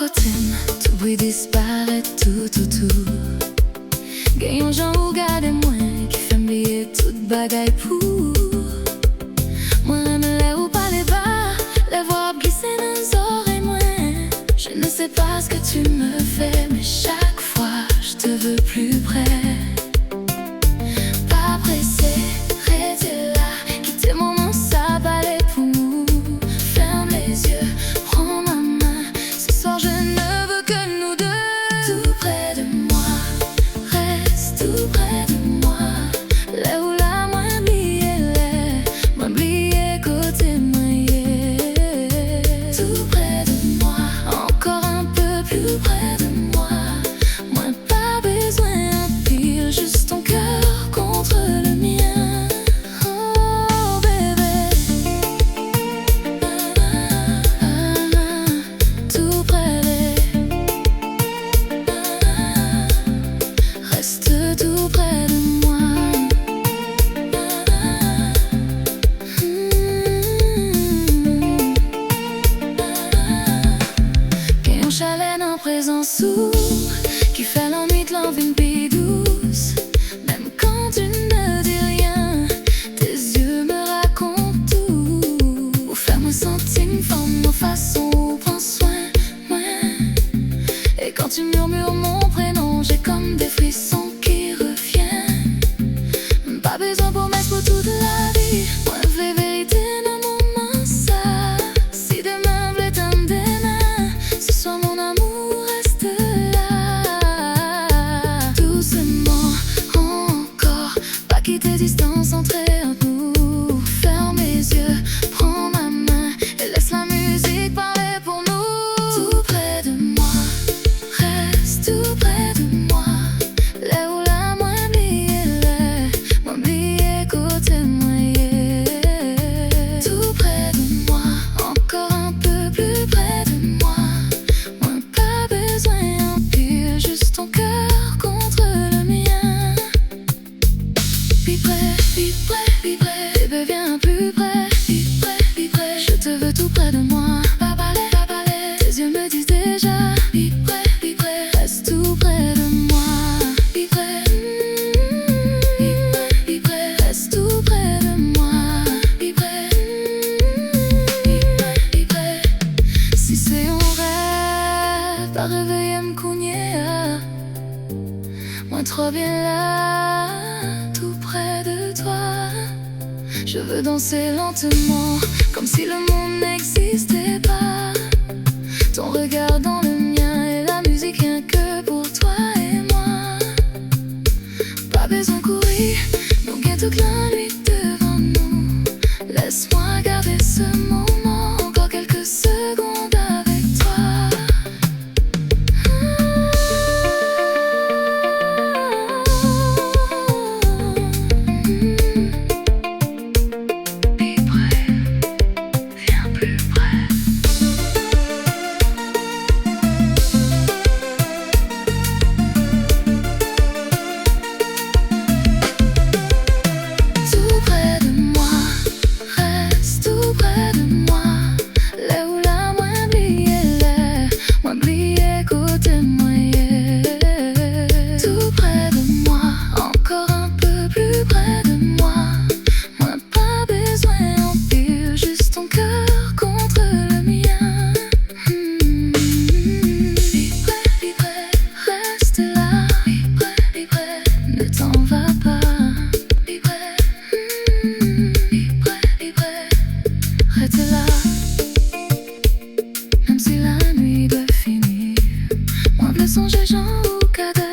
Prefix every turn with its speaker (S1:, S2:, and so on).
S1: kotem, tout bruit disparaît tout autour. Gayon jan ou gade mwen ki fè m'bliye tout bagay pou. Mwen reme lè ou pale bas, les voix glissées dans les oreilles mwen. Je ne sais pas ce que tu me fais, mais chaque fois je te veux plus près. Pas pressé, rester là, quitter mon moment, ça valait pour nous. Ferme les yeux, prends ma main, ce soir je ne veux que nous deux. Tout près de moi, reste tout près de moi. Là où la moins oublié côté moyen. Tout près de moi, encore un peu plus près de moi. Moins pas besoin d'un pile, juste ton cœur contre le mien. Oh bébé, tout près reste tout près de moi. Gagne un chalet en présence sourd qui fait l'ennui de l'envie une vie douce. Même quand tu ne dis rien, tes yeux me racontent tout. Ou faire-moi sentir une forme en façon, prends soin, ouais. Et quand tu murmures mon prénom, j'ai comme des frissons qui reviennent. Pas besoin pour mettre pour toute la vie. Moi, vraie vérité dans mon moment, ça. Si demain voulait t'en demain, ce soir mon amour reste là. Doucement, encore, pas quitter distance, entrer en nous. Ferme les yeux, prends ma main et laisse la musique parler pour nous. Tout près de moi, reste tout près de moi. Là où la moins oublié côté moyen. Tout près de moi, encore un peu plus près de moi. Moins pas besoin d'un pile, juste ton cœur contre le mien. Vibrez, vibrez, vibrez, bébé viens plus près. Vibrez, vibrez, je te veux tout près de moi. Pas parler, tes yeux me disent déjà. Vibrez, vibrez, reste tout près de moi. Vibrez, vibrez, vibrez, reste tout près de moi. Vibrez, vibrez, vibrez. Si c'est un rêve, pas réveiller me cogner. Moi trop bien là, tout près de toi. Je veux danser lentement, comme si le monde n'existait pas. Ton regard dans le mien et la musique rien que pour toi et moi. Pas besoin courir, donc il y a toute la nuit devant nous. Laisse-moi garder ce moment, encore quelques secondes avec toi. Viens plus près. Tout près de moi, reste tout près de moi. Là où la moins oublié côté moyen. Tout près de moi, encore un peu plus près de moi. Moi pas besoin en pile, juste ton cœur contre le mien. Vibrez, vibrez, reste là. Vibrez, vibrez, ne t'en va pas. Vibrez, vibrez, vibrez, reste là. Même si la nuit doit finir, moi veux songer Jean ou Cadère.